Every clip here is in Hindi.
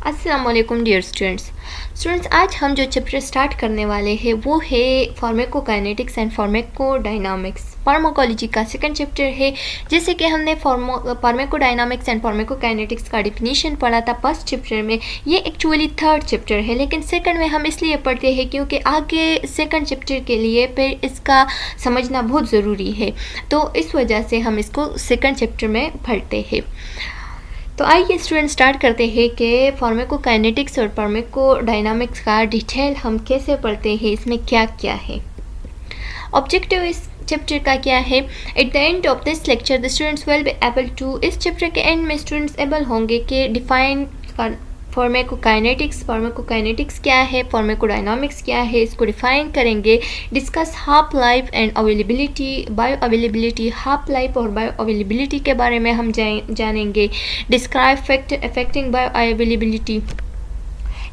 अस्सलाम वालेकुम डियर स्टूडेंट्स, आज हम जो चैप्टर स्टार्ट करने वाले हैं वो है फार्माकोकाइनेटिक्स एंड फार्माकोडायनामिक्स। फार्माकोलॉजी का सेकंड चैप्टर है। जैसे कि हमने फार्माकोडायनामिक्स एंड फार्माकोकाइनेटिक्स का डिफिनीशन पढ़ा था फर्स्ट चैप्टर में, ये एक्चुअली थर्ड चैप्टर है, लेकिन सेकंड में हम इसलिए पढ़ते हैं क्योंकि आगे सेकंड चैप्टर के लिए फिर इसका समझना बहुत ज़रूरी है, तो इस वजह से हम इसको सेकंड चैप्टर में पढ़ते हैं। तो आइए स्टूडेंट स्टार्ट करते हैं कि फार्माकोकाइनेटिक्स और फार्माकोडायनामिक्स का डिटेल हम कैसे पढ़ते हैं, इसमें क्या क्या है। ऑब्जेक्टिव इस चैप्टर का क्या है। At the end of this lecture the students will be able to, इस चैप्टर के एंड में स्टूडेंट्स एबल होंगे कि डिफाइन फार्माकोकाइनेटिक्स क्या है, फार्माकोडायनामिक्स क्या है, इसको डिफाइन करेंगे। Discuss half life and availability, bio availability, half life और बायो अवेलेबिलिटी के बारे में हम जानेंगे। Describe factor affecting bio availability,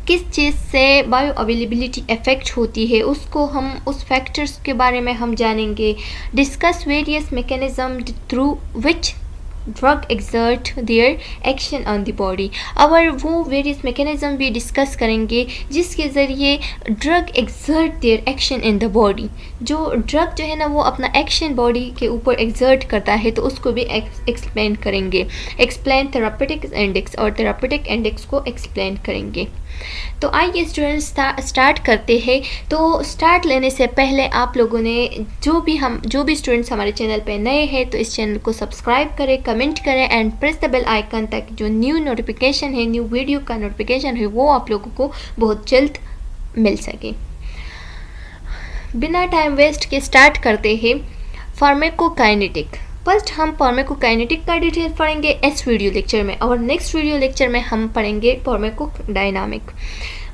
किस चीज़ से बायो अवेलेबिलिटी अफेक्ट होती है उसको हम उस फैक्टर्स के बारे में हम जानेंगे। Discuss various mechanism through which drug exert their action on the body, और वो वेरियस मैकेनिज्म भी डिस्कस करेंगे जिसके ज़रिए drug exert their action in the body. जो ड्रग जो है ना वो अपना एक्शन बॉडी के ऊपर एक्सर्ट करता है, तो उसको भी एक्सप्लेन करेंगे। एक्सप्लेन थेरापेटिक इंडेक्स, और थेरापेटिक इंडेक्स को एक्सप्लेन करेंगे। तो आइए स्टूडेंट्स स्टार्ट करते हैं। तो स्टार्ट लेने से पहले आप लोगों ने जो भी स्टूडेंट्स हमारे चैनल पे नए हैं तो इस चैनल को सब्सक्राइब करें, कमेंट करें and press the bell icon, ताकि जो न्यू नोटिफिकेशन है, न्यू वीडियो का नोटिफिकेशन है, वो आप लोगों को बहुत जल्द मिल सके। बिना टाइम वेस्ट के स्टार्ट करते हैं फार्माकोकाइनेटिक। फर्स्ट हम फार्माकोकाइनेटिक का डिटेल पढ़ेंगे इस वीडियो लेक्चर में, और नेक्स्ट वीडियो लेक्चर में हम पढ़ेंगे फार्माकोडायनामिक।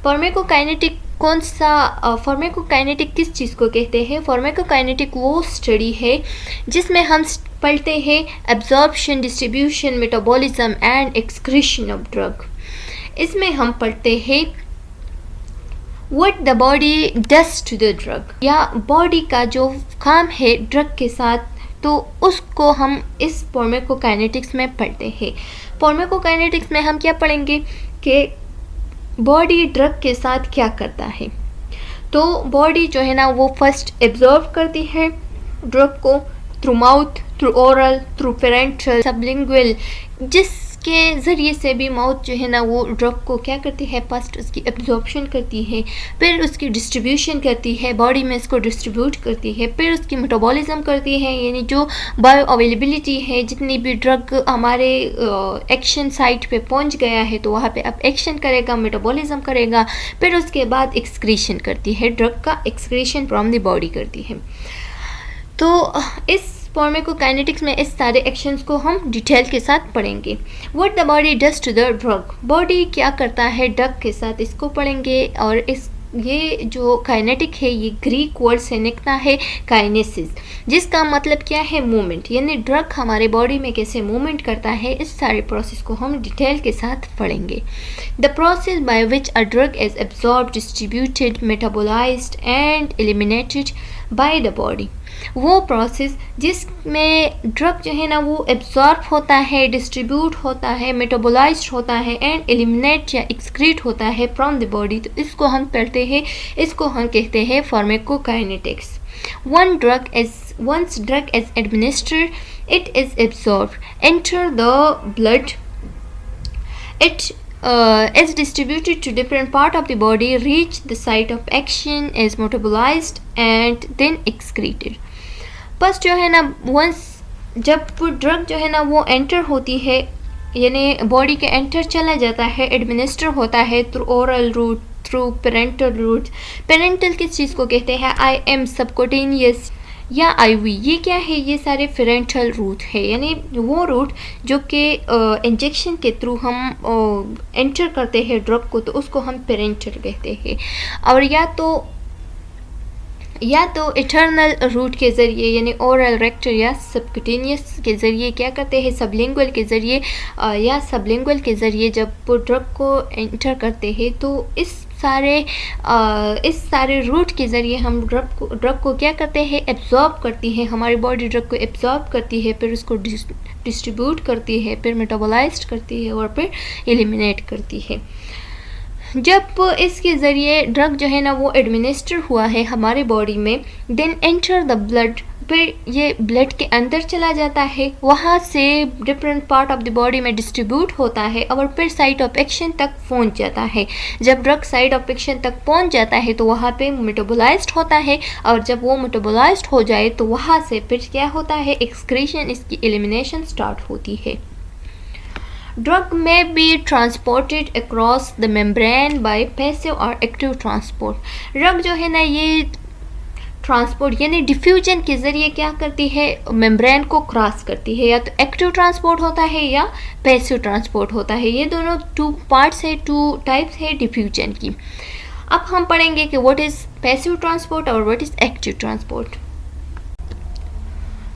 फार्माकोकाइनेटिक कौन सा, फार्माकोकाइनेटिक किस चीज़ को कहते हैं। फार्माकोकाइनेटिक वो स्टडी है जिसमें हम पढ़ते हैं absorption, distribution, metabolism and excretion of drug. इसमें हम पढ़ते हैं What the body does to the drug, या बॉडी का जो काम है ड्रग के साथ, तो उसको हम इस फार्माकोकाइनेटिक्स में पढ़ते हैं। फार्माकोकाइनेटिक्स में हम क्या पढ़ेंगे कि बॉडी ड्रग के साथ क्या करता है। तो बॉडी जो है ना वो फर्स्ट एब्जॉर्ब करती है ड्रग को through mouth, through oral, through parental, sublingual, जिसके ज़रिए से भी माउथ जो है ना वो ड्रग को क्या करती है, फर्स्ट उसकी एब्जॉर्प्शन करती है, फिर उसकी डिस्ट्रीब्यूशन करती है, बॉडी में इसको डिस्ट्रीब्यूट करती है, फिर उसकी मेटाबॉलिज्म करती है, यानी जो बायो अवेलेबिलिटी है, जितनी भी ड्रग हमारे एक्शन साइट पे पहुंच गया है तो वहाँ पे अब एक्शन करेगा, मेटाबॉलिज्म करेगा, फिर उसके बाद एक्सक्रीशन करती है, ड्रग का एक्सक्रीशन फ्रॉम द बॉडी करती है। तो इस फार्माकोकाइनेटिक्स में इस सारे एक्शंस को हम डिटेल के साथ पढ़ेंगे। What the body does to the drug, body क्या करता है ड्रग के साथ, इसको पढ़ेंगे। और ये जो काइनेटिक है ये ग्रीक वर्ड से निकला है काइनेसिस, जिसका मतलब क्या है, मूवमेंट, यानी ड्रग हमारे बॉडी में कैसे मूवमेंट करता है, इस सारे प्रोसेस को हम डिटेल के साथ पढ़ेंगे। The process by which a drug is absorb, distributed, metabolised and eliminated by the body, वो प्रोसेस जिसमें ड्रग जो है ना वो एब्जॉर्ब होता है, डिस्ट्रीब्यूट होता है, मेटाबोलाइज्ड होता है एंड एलिमिनेट या एक्सक्रीट होता है फ्रॉम द बॉडी, तो इसको हम पढ़ते हैं, इसको हम कहते हैं pharmacokinetics. Once drug is administered, it is absorbed, enter the blood, it is distributed to different part of the body, reach the site of action, is metabolized and then excreted। बस जो है ना वंस जब ड्रग जो है ना वो एंटर होती है, यानी बॉडी के एंटर चला जाता है, एडमिनिस्टर होता है through oral route, through parenteral route. Parenteral किस चीज़ को कहते हैं, IM, सबकोटेनियस या IV, ये क्या है, ये सारे पेरेंटल रूट है, यानी वो रूट जो कि इंजेक्शन के थ्रू हम एंटर करते हैं ड्रग को, तो उसको हम पेरेंटल कहते हैं। और या तो इटर्नल रूट के ज़रिए, यानी ओरल, रेक्टल या सबक्यूटेनियस के ज़रिए क्या करते हैं, सबलिंगुअल के ज़रिए, या सबलिंगुअल के ज़रिए जब वो ड्रग को एंटर करते हैं, तो इस सारे रूट के ज़रिए हम ड्रग को क्या करते हैं, एब्जॉर्ब करती है, हमारी बॉडी ड्रग को एब्जॉर्ब करती है, फिर उसको डिस्ट्रीब्यूट करती है, फिर मेटाबोलाइज्ड करती है और फिर एलिमिनेट करती है। जब इसके ज़रिए ड्रग जो है ना वो एडमिनिस्टर हुआ है हमारे बॉडी में, देन एंटर द ब्लड, फिर ये ब्लड के अंदर चला जाता है, वहाँ से different part of the body में डिस्ट्रीब्यूट होता है और फिर साइट ऑफ एक्शन तक पहुँच जाता है। जब ड्रग साइट ऑफ एक्शन तक पहुँच जाता है तो वहाँ पे मेटाबोलाइज्ड होता है, और जब वो मेटाबोलाइज्ड हो जाए तो वहाँ से फिर क्या होता है, एक्सक्रीशन, इसकी एलिमिनेशन स्टार्ट होती है। Drug may be transported across the membrane by passive or active transport. Drug जो है ना ये ट्रांसपोर्ट यानी डिफ्यूजन के ज़रिए क्या करती है, मेम्ब्रेन को क्रॉस करती है। या तो एक्टिव ट्रांसपोर्ट होता है या पैसिव ट्रांसपोर्ट होता है। ये दोनों टू पार्ट्स है, टू टाइप्स है डिफ्यूजन की। अब हम पढ़ेंगे कि व्हाट इज़ पैसिव ट्रांसपोर्ट और what is active transport.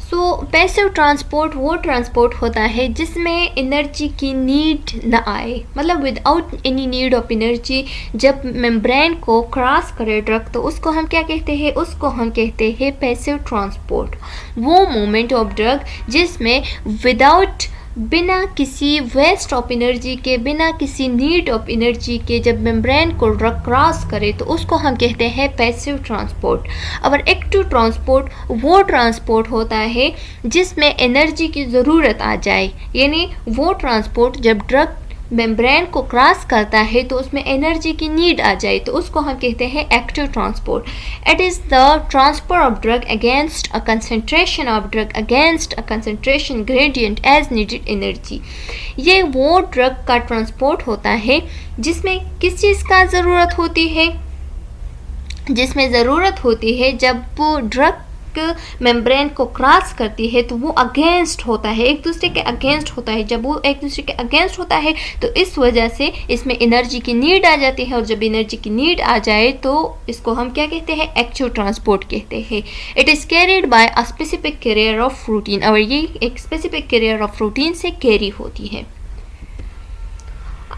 So passive transport वो ट्रांसपोर्ट होता है जिसमें एनर्जी की नीड न आए, मतलब without any need of energy. जब मेम्ब्रेन को क्रॉस करे ड्रग तो उसको हम क्या कहते हैं, उसको हम कहते हैं पैसिव ट्रांसपोर्ट। वो मूवमेंट ऑफ ड्रग जिसमें विदाउट, बिना किसी वेस्ट ऑफ एनर्जी के, बिना किसी नीड ऑफ एनर्जी के जब मेम्ब्रेन को ड्रग क्रॉस करे तो उसको हम कहते हैं पैसिव ट्रांसपोर्ट। और एक्टिव ट्रांसपोर्ट वो ट्रांसपोर्ट होता है जिसमें एनर्जी की ज़रूरत आ जाए, यानी वो ट्रांसपोर्ट जब ड्रग मेम्ब्रेन को क्रॉस करता है तो उसमें एनर्जी की नीड आ जाए तो उसको हम कहते हैं active transport. It is the transfer of drug against a concentration of drug against a concentration gradient as needed energy. ये वो ड्रग का ट्रांसपोर्ट होता है जिसमें किस चीज़ का ज़रूरत होती है, जिसमें ज़रूरत होती है जब वो ड्रग मेम्ब्रेन को क्रॉस करती है तो वो अगेंस्ट होता है, एक दूसरे के अगेंस्ट होता है। जब वो एक दूसरे के अगेंस्ट होता है तो इस वजह से इसमें एनर्जी की नीड आ जाती है, और जब एनर्जी की नीड आ जाए तो इसको हम क्या कहते हैं, एक्टिव ट्रांसपोर्ट कहते हैं। It is carried by a specific carrier of protein, और ये एक स्पेसिफिक कैरियर ऑफ प्रोटीन से कैरी होती है।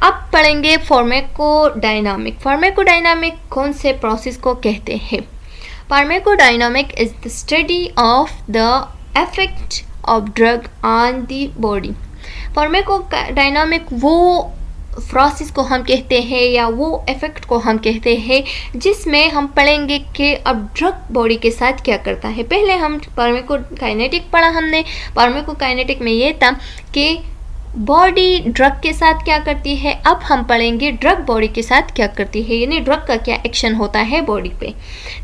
अब पढ़ेंगे फार्माकोडायनामिक। फार्माकोडायनामिक कौन से प्रोसेस को कहते हैं? Pharmacodynamic is the study of the effect of drug on the body. Pharmacodynamic वो प्रोसेस को हम कहते हैं या वो इफ़ेक्ट को हम कहते हैं जिसमें हम पढ़ेंगे कि अब ड्रग बॉडी के साथ क्या करता है। पहले हम फार्माकोकाइनेटिक पढ़ा हमने। फार्माकोकाइनेटिक में ये था कि बॉडी ड्रग के साथ क्या करती है, अब हम पढ़ेंगे ड्रग बॉडी के साथ क्या करती है, यानी ड्रग का क्या एक्शन होता है बॉडी पे।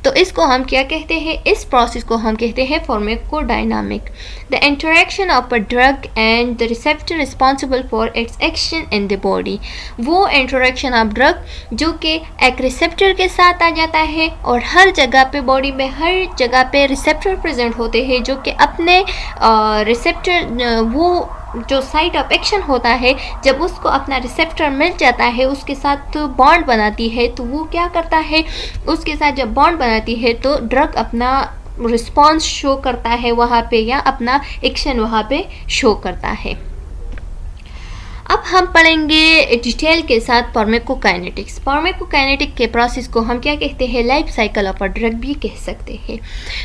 तो इसको हम क्या कहते हैं, इस प्रोसेस को हम कहते हैं pharmacodynamic. The interaction of a drug and the receptor responsible for its action in the body. वो इंटरेक्शन ऑफ ड्रग जो कि एक रिसेप्टर के साथ आ जाता है, और हर जगह पे बॉडी में हर जगह पे रिसेप्टर प्रेजेंट होते हैं जो कि अपने रिसेप्टर वो जो साइट ऑफ एक्शन होता है, जब उसको अपना रिसेप्टर मिल जाता है उसके साथ बॉन्ड बनाती है, तो वो क्या करता है, उसके साथ जब बॉन्ड बनाती है तो ड्रग अपना रिस्पॉन्स शो करता है वहाँ पे, या अपना एक्शन वहाँ पे शो करता है। अब हम पढ़ेंगे डिटेल के साथ फार्माकोकाइनेटिक्स। फार्माकोकाइनेटिक के प्रोसेस को हम क्या कहते हैं, life cycle of a drug भी कह सकते हैं।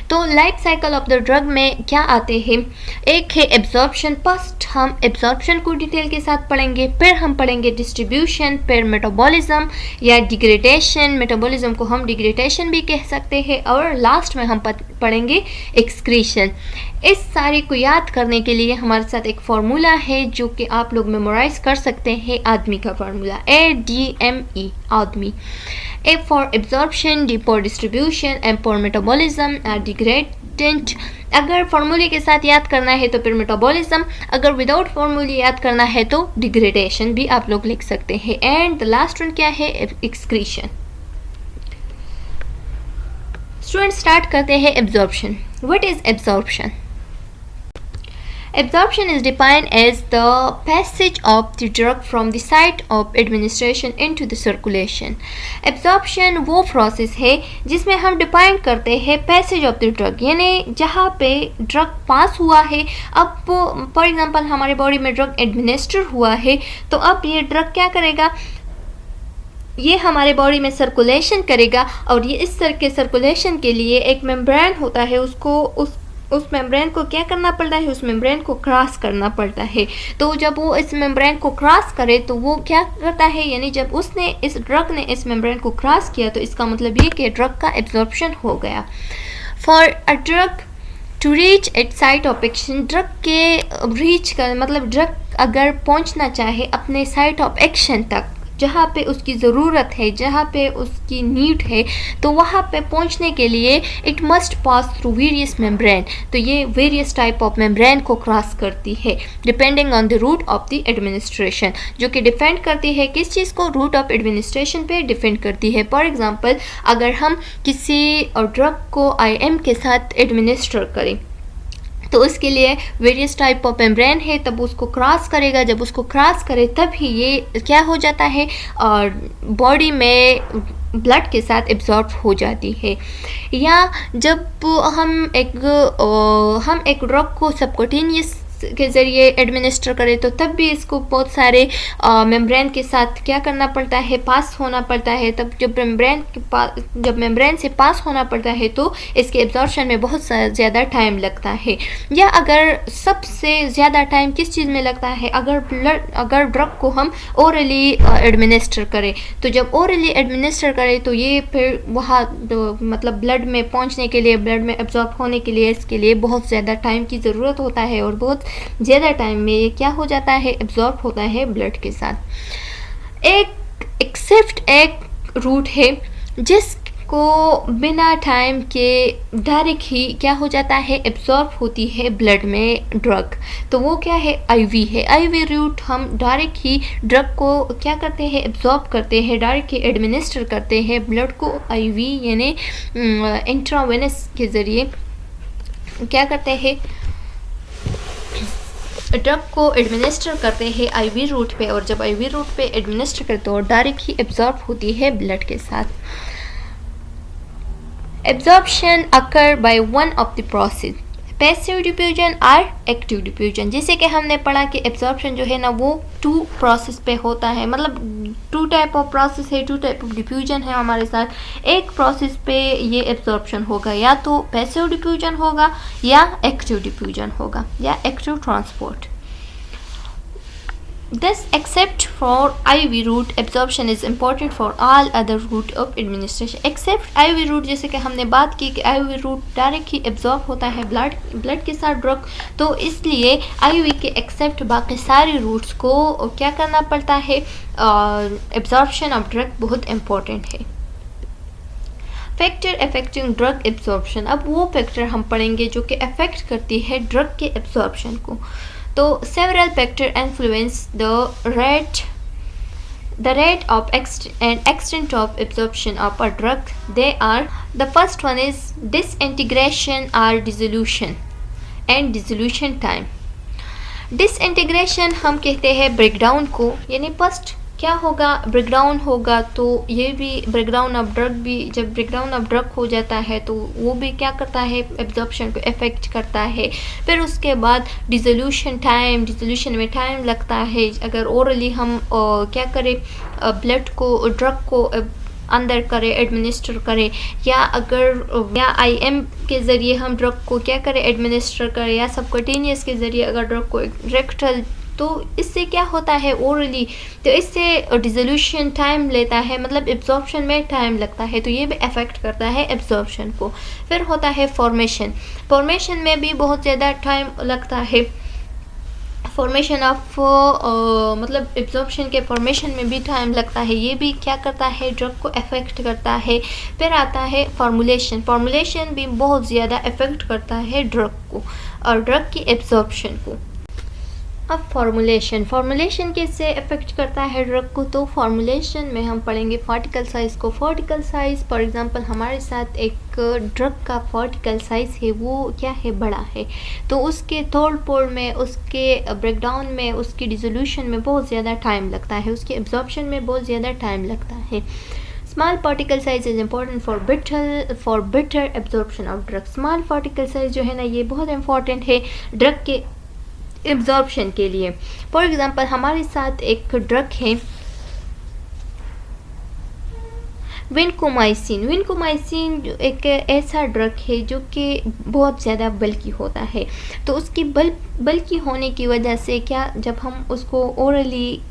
तो life cycle of the drug में क्या आते हैं, एक है एब्जॉर्प्शन। फर्स्ट हम एब्जॉर्प्शन को डिटेल के साथ पढ़ेंगे, फिर हम पढ़ेंगे डिस्ट्रीब्यूशन, फिर मेटाबॉलिज्म या डिग्रेडेशन। मेटाबॉलिज्म को हम डिग्रेडेशन भी कह सकते हैं, और लास्ट में हम पढ़ेंगे एक्सक्रीशन। इस सारे को याद करने के लिए हमारे साथ एक फार्मूला है जो कि आप लोग मेमोराइज कर सकते हैं, आदमी का फार्मूला, ADME, आदमी। A for absorption, D for distribution, M for metabolism, degradant. अगर फार्मूले के साथ याद करना है तो फिर मेटाबॉलिज्म, अगर विदाउट फार्मूले याद करना है तो डिग्रेडेशन भी आप लोग लिख सकते हैं। एंड द लास्ट वन क्या है, एक्सक्रीशन। स्टूडेंट स्टार्ट करते हैं absorption. What is absorption? Absorption is defined as the passage of the drug from the site of administration into the circulation. Absorption वो प्रोसेस है जिसमें हम डिफाइन करते हैं पैसेज ऑफ द ड्रग, यानी जहाँ पे ड्रग पास हुआ है। अब फॉर एग्जांपल हमारे बॉडी में ड्रग एडमिनिस्टर हुआ है, तो अब ये ड्रग क्या करेगा, ये हमारे बॉडी में सर्कुलेशन करेगा, और ये इस तरह के सर्कुलेशन के लिए एक मेम्ब्रेन होता है, उस मेम्ब्रेन को क्या करना पड़ता है, उस मेम्ब्रेन को क्रॉस करना पड़ता है। तो जब वो इस मेम्ब्रेन को क्रॉस करे तो वो क्या करता है, यानी जब उसने इस ड्रग ने इस मेम्ब्रेन को क्रॉस किया तो इसका मतलब ये कि ड्रग का एब्जॉर्प्शन हो गया। For a drug to reach it site of action, drug के रीच कर मतलब ड्रग अगर पहुंचना चाहे अपने साइट ऑफ एक्शन तक, जहाँ पे उसकी ज़रूरत है, जहाँ पे उसकी नीड है, तो वहाँ पे पहुँचने के लिए it must pass through various membrane. तो ये वेरियस टाइप ऑफ मेम्ब्रेन को क्रॉस करती है depending on the route of the administration, जो कि डिपेंड करती है किस चीज़ को, रूट ऑफ एडमिनिस्ट्रेशन पे डिपेंड करती है। फॉर एग्जांपल अगर हम किसी ड्रग को IM के साथ एडमिनिस्टर करें तो उसके लिए वेरियस टाइप ऑफ मेम्ब्रेन है, तब उसको क्रॉस करेगा, जब उसको क्रॉस करे तब ही ये क्या हो जाता है और बॉडी में ब्लड के साथ एब्जॉर्ब हो जाती है। या जब हम एक ड्रग को सबक्यूटेनियस के ज़रिए एडमिनिस्टर करें तो तब भी इसको बहुत सारे मेम्ब्रेन के साथ क्या करना पड़ता है, पास होना पड़ता है। तब जब मेम्ब्रेन से पास होना पड़ता है तो इसके एब्जॉर्प्शन में बहुत ज़्यादा टाइम लगता है। या अगर सबसे ज़्यादा टाइम किस चीज़ में लगता है, अगर ड्रग को हम ओरली एडमिनिस्टर करें, तो जब ओरली एडमिनिस्टर करें तो ये फिर वहाँ मतलब ब्लड में पहुँचने के लिए, ब्लड में एब्जॉर्ब होने के लिए इसके लिए बहुत ज़्यादा टाइम की ज़रूरत होता है और बहुत ज़्यादा टाइम में ये क्या हो जाता है, एब्जॉर्ब होता है ब्लड के साथ। एक रूट है जिसको बिना टाइम के डायरेक्ट ही क्या हो जाता है, एब्जॉर्ब होती है ब्लड में ड्रग, तो वो क्या है, IV है। IV रूट हम डायरेक्ट ही ड्रग को क्या करते हैं, एब्जॉर्ब करते हैं, डायरेक्ट ही एडमिनिस्टर करते हैं ब्लड को IV यानी इंट्रावेनस के ज़रिए क्या करते हैं, ड्रग को एडमिनिस्टर करते हैं IV रूट पे, और जब IV रूट पे एडमिनिस्टर करते हो डायरेक्ट ही एब्जॉर्ब होती है ब्लड के साथ। Absorption occur by one of the process, passive diffusion और एक्टिव डिफ्यूजन। जैसे कि हमने पढ़ा कि एब्जॉर्प्शन जो है ना वो 2 प्रोसेस पे होता है, मतलब 2 टाइप ऑफ प्रोसेस है, 2 टाइप ऑफ डिफ्यूजन है हमारे साथ। एक प्रोसेस पे ये एब्जॉर्प्शन होगा, या तो पैसिव डिफ्यूजन होगा या एक्टिव डिफ्यूजन होगा या active transport. Thus, except for IV route, absorption is important for all other route of administration. Except IV route, जैसे कि हमने बात की कि IV route डायरेक्ट ही एब्जॉर्ब होता है ब्लड के साथ ड्रग, तो इसलिए IV के एक्सेप्ट बाकी सारे रूट्स को क्या करना पड़ता है, एब्जॉर्प्शन ऑफ ड्रग बहुत इम्पोर्टेंट है। फैक्टर अफेक्टिंग ड्रग एब्जॉर्प्शन, अब वो फैक्टर हम पढ़ेंगे जो कि अफेक्ट करती है ड्रग के एब्जॉर्प्शन को। तो several factors influence the rate of and extent of absorption of a drug. They are, the first one is disintegration or dissolution and dissolution time. Disintegration हम कहते हैं ब्रेकडाउन को, यानी फर्स्ट क्या होगा, ब्रेकडाउन होगा, तो ये भी ब्रेकडाउन ऑफ ड्रग भी, जब ब्रेकडाउन ऑफ ड्रग हो जाता है तो वो भी क्या करता है, एब्जॉर्प्शन को इफेक्ट करता है। फिर उसके बाद डिसोल्यूशन में टाइम लगता है। अगर ओरली हम क्या करें, ब्लड को, ड्रग को अंदर करें, एडमिनिस्टर करें, या अगर या IM के ज़रिए हम ड्रग को क्या करें, एडमिनिस्टर करें, या सबक्यूटेनियस के ज़रिए अगर ड्रग को रेक्टल, तो इससे क्या होता है ओरली, तो इससे डिसोल्यूशन टाइम लेता है, मतलब एब्जॉर्प्शन में टाइम लगता है, तो ये भी अफेक्ट करता है एब्जॉर्प्शन को। फिर होता है फॉर्मेशन में भी बहुत ज़्यादा टाइम लगता है। फॉर्मेशन ऑफ मतलब एब्जॉर्प्शन के फॉर्मेशन में भी टाइम लगता है, ये भी क्या करता है, ड्रग को अफेक्ट करता है। फिर आता है फॉर्मुलेशन भी बहुत ज़्यादा अफेक्ट करता है ड्रग को और ड्रग की एब्जॉर्प्शन को। अब फॉर्मुलेशन कैसे अफेक्ट करता है ड्रग को, तो फॉर्मुलेशन में हम पढ़ेंगे पार्टिकल साइज़ को। पार्टिकल साइज़ फॉर एग्जांपल हमारे साथ एक ड्रग का पार्टिकल साइज़ है, वो क्या है, बड़ा है, तो उसके तोड़ फोड़ में, उसके ब्रेकडाउन में, उसकी डिसोल्यूशन में बहुत ज़्यादा टाइम लगता है, उसके एब्जॉर्प्शन में बहुत ज़्यादा टाइम लगता है। Small particle size is important for better absorption of drug. Small particle size जो है ना, ये बहुत इंपॉर्टेंट है ड्रग के एब्जॉर्प्शन के लिए। फॉर एग्जांपल हमारे साथ एक ड्रग है विनकोमाइसिन जो एक ऐसा ड्रग है जो कि बहुत ज़्यादा बल्की होता है, तो उसकी बल्की होने की वजह से क्या, जब हम उसको ओरली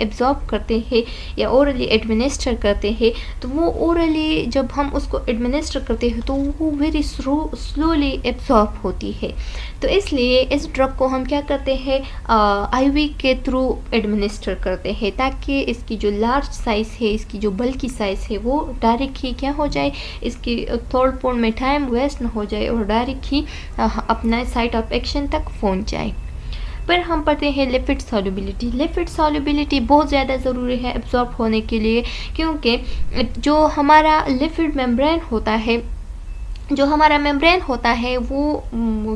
एब्जॉर्ब करते हैं या ओरली एडमिनिस्टर करते हैं, तो वो ओरली जब हम उसको एडमिनिस्टर करते हैं तो वो वेरी स्लोली एब्जॉर्ब होती है। तो इसलिए इस ड्रग को हम क्या करते हैं, आईवी के थ्रू एडमिनिस्टर करते हैं, ताकि इसकी जो लार्ज साइज़ है, इसकी जो बल्कि साइज़ है वो डायरेक्ट ही क्या हो जाए, इसकी थर्ड पॉइंट में टाइम वेस्ट न हो जाए और डायरेक्ट ही अपना साइट ऑफ एक्शन तक पहुंच जाए। फिर हम पढ़ते हैं लिपिड सॉल्युबिलिटी। लिपिड सॉल्युबिलिटी बहुत ज़्यादा ज़रूरी है एब्जॉर्ब होने के लिए, क्योंकि जो हमारा लिपिड मेम्ब्रेन होता है, वो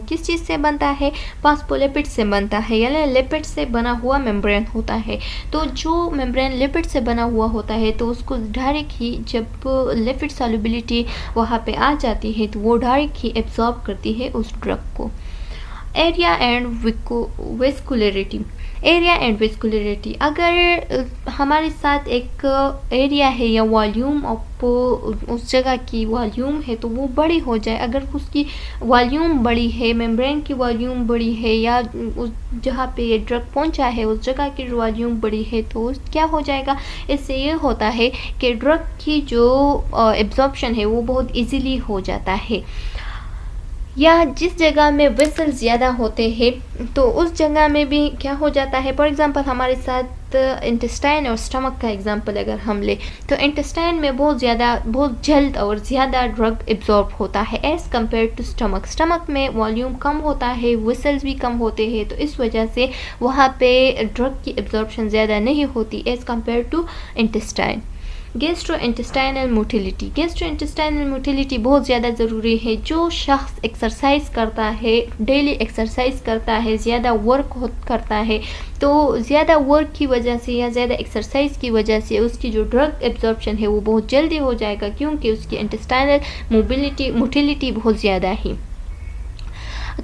किस चीज़ से बनता है, फास्फोलिपिड से बनता है, यानी लिपिड से बना हुआ मेम्ब्रेन होता है। तो जो मेम्ब्रेन लिपिड से बना हुआ होता है, तो उसको डायरेक्ट ही जब लिपिड सॉल्युबिलिटी वहाँ पे आ जाती है, तो वो डायरेक्ट ही एब्जॉर्ब करती है उस ड्रग को। एरिया एंड विस्कुलरिटी, अगर हमारे साथ एक एरिया है या वॉल्यूम ऑफ उस जगह की वॉल्यूम है तो वो बड़ी हो जाए, अगर उसकी वॉल्यूम बड़ी है, मेम्ब्रेन की वॉल्यूम बड़ी है, या उस जहाँ पे ये ड्रग पहुंचा है उस जगह की वॉल्यूम बड़ी है, तो क्या हो जाएगा, इससे ये होता है कि ड्रग की जो एब्जॉर्प्शन है वो बहुत इजीली हो जाता है। या जिस जगह में वेसल ज़्यादा होते हैं तो उस जगह में भी क्या हो जाता है, फॉर एग्ज़ाम्पल हमारे साथ इंटेस्टाइन और स्टमक का एग्जांपल अगर हम ले, तो इंटेस्टाइन में बहुत जल्द और ज़्यादा ड्रग एब्जॉर्ब होता है as compare to stomach. Stomach में वॉल्यूम कम होता है, वेसल्स भी कम होते हैं, तो इस वजह से वहाँ पे ड्रग की एब्जॉर्प्शन ज़्यादा नहीं होती as compare to intestine. Gastro intestinal motility बहुत ज़्यादा ज़रूरी है। जो शख्स एक्सरसाइज करता है, डेली एक्सरसाइज करता है, ज़्यादा वर्क करता है, तो ज़्यादा वर्क की वजह से या ज़्यादा एक्सरसाइज की वजह से उसकी जो ड्रग एब्जॉर्प्शन है वो बहुत जल्दी हो जाएगा, क्योंकि उसकी इंटेस्टाइनल मोटिलिटी बहुत ज़्यादा है।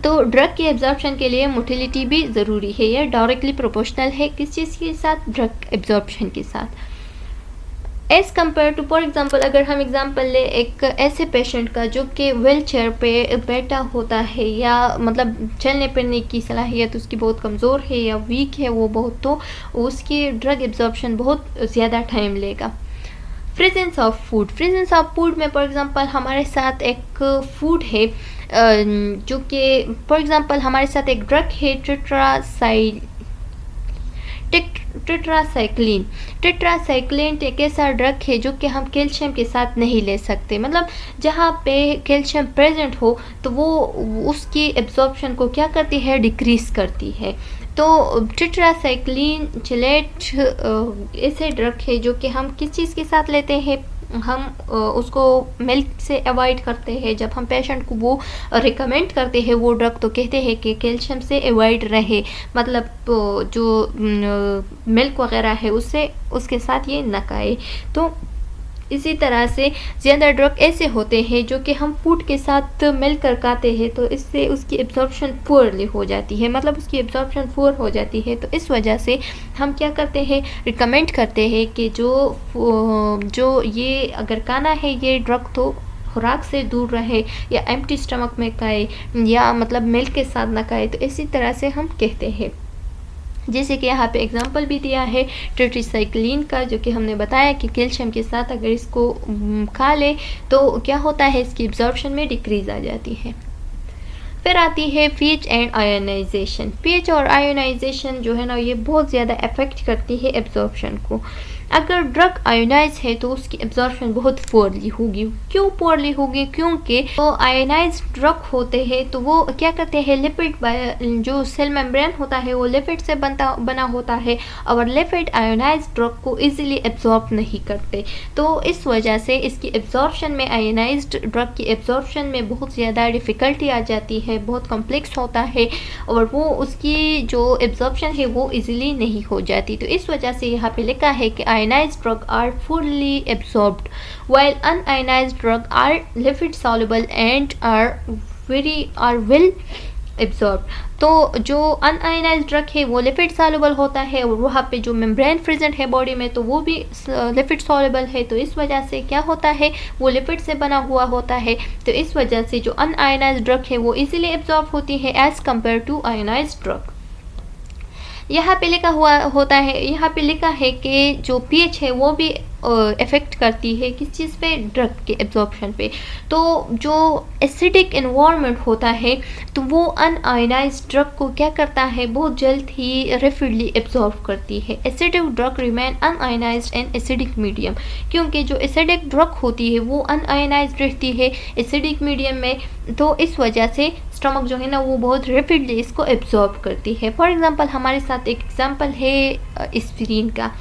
तो ड्रग की एब्जॉर्प्शन के लिए मोटिलिटी भी ज़रूरी है। यह डायरेक्टली प्रोपोर्शनल है किस चीज़ के साथ, ड्रग एब्जॉर्प्शन के साथ। As compare to, for example अगर हम एग्ज़ाम्पल ले एक ऐसे पेशेंट का जो कि व्हील चेयर पे बैठा होता है, या मतलब चलने फिरने की सलाहियत उसकी बहुत कमज़ोर है या वीक है वो बहुत, तो उसकी ड्रग एब्जॉर्प्शन बहुत ज़्यादा टाइम लेगा। प्रेजेंस ऑफ फूड में फॉर एग्ज़ाम्पल हमारे साथ एक फूड है जो कि फॉर एग्ज़ाम्पल हमारे साथ एक ड्रग है टेट्रासाइक्लिन एक ऐसा ड्रग है जो कि हम कैल्शियम के साथ नहीं ले सकते, मतलब जहाँ पे कैल्शियम प्रेजेंट हो तो वो उसकी एब्जॉर्प्शन को क्या करती है, डिक्रीज करती है। तो टेट्रासाइक्लिन चेलेट ऐसे ड्रग है जो कि हम किस चीज़ के साथ लेते हैं, हम उसको मिल्क से अवॉइड करते हैं। जब हम पेशेंट को वो रिकमेंड करते हैं वो ड्रग, तो कहते हैं कि कैल्शियम से अवॉइड रहे, मतलब जो मिल्क वगैरह है उससे उसके साथ ये न खाए। तो इसी तरह से ज़्यादा ड्रग ऐसे होते हैं जो कि हम फूड के साथ मिलकर खाते हैं, तो इससे उसकी एब्जॉर्प्शन पुअरली हो जाती है, मतलब उसकी एब्जॉर्प्शन पुअर हो जाती है। तो इस वजह से हम क्या करते हैं, रिकमेंड करते हैं कि जो ये अगर खाना है ये ड्रग तो खुराक से दूर रहे, या एम्प्टी स्टमक में खाए, या मतलब मिल्क के साथ ना खाए। तो इसी तरह से हम कहते हैं, जैसे कि यहाँ पे एग्जांपल भी दिया है टेट्रासाइक्लिन का, जो कि हमने बताया कि कैल्शियम के साथ अगर इसको खा ले तो क्या होता है, इसकी एब्जॉर्प्शन में डिक्रीज आ जाती है। फिर आती है पीएच एंड आयोनाइजेशन। पीएच और आयोनाइजेशन जो है ना, ये बहुत ज़्यादा अफेक्ट करती है एब्जॉर्प्शन को। अगर ड्रग आयोनाइज है तो उसकी एब्जॉर्प्शन बहुत पुअरली होगी। क्यों पुअरली होगी, क्योंकि तो आयोनाइज ड्रग होते हैं तो वो क्या करते हैं, लिपिड, जो सेल मेम्ब्रेन होता है वो लिपिड से बना होता है, और लिपिड आयोनाइज ड्रग को इजीली एब्जॉर्ब नहीं करते। तो इस वजह से इसकी एब्जॉर्प्शन में, आयोनाइज्ड ड्रग की एब्जॉर्प्शन में बहुत ज़्यादा डिफ़िकल्टी आ जाती है, बहुत कॉम्प्लेक्स होता है, और वो उसकी जो एब्जॉर्प्शन है वो इजीली नहीं हो जाती। तो इस वजह से यहाँ पे लिखा है कि ionized drug are fully absorbed, while unionized drug are lipid soluble and are well absorb. तो जो अनआयनाइज्ड ड्रग है वो लिपिड सॉल्युबल होता है और वहाँ पे जो मेम्ब्रेन प्रेजेंट है बॉडी में तो वो भी लिपिड सॉल्युबल है, तो इस वजह से क्या होता है वो लिपिड से बना हुआ होता है। तो इस वजह से जो अनआयनाइज्ड ड्रग है वो इजीली एब्जॉर्ब होती है as compare to ionised drug. यहाँ पे लिखा हुआ होता है, यहाँ पे लिखा है कि जो पीएच है वो भी इफ़ेक्ट करती है किस चीज़ पे, ड्रग के एब्जॉर्प्शन पे। तो जो एसिडिक इन्वायरमेंट होता है तो वो अनआयनाइज्ड ड्रग को क्या करता है, बहुत जल्द ही रैपिडली एब्जॉर्ब करती है। Acidic drug remain un-ionised in acidic medium, क्योंकि जो एसिडिक ड्रग होती है वो अनआयनाइज्ड रहती है एसिडिक मीडियम में, तो इस वजह से स्टमक जो है ना वो बहुत रैपिडली इसको एब्जॉर्ब करती है। फॉर एग्जांपल हमारे साथ एक एग्जांपल है एस्पिरिन का।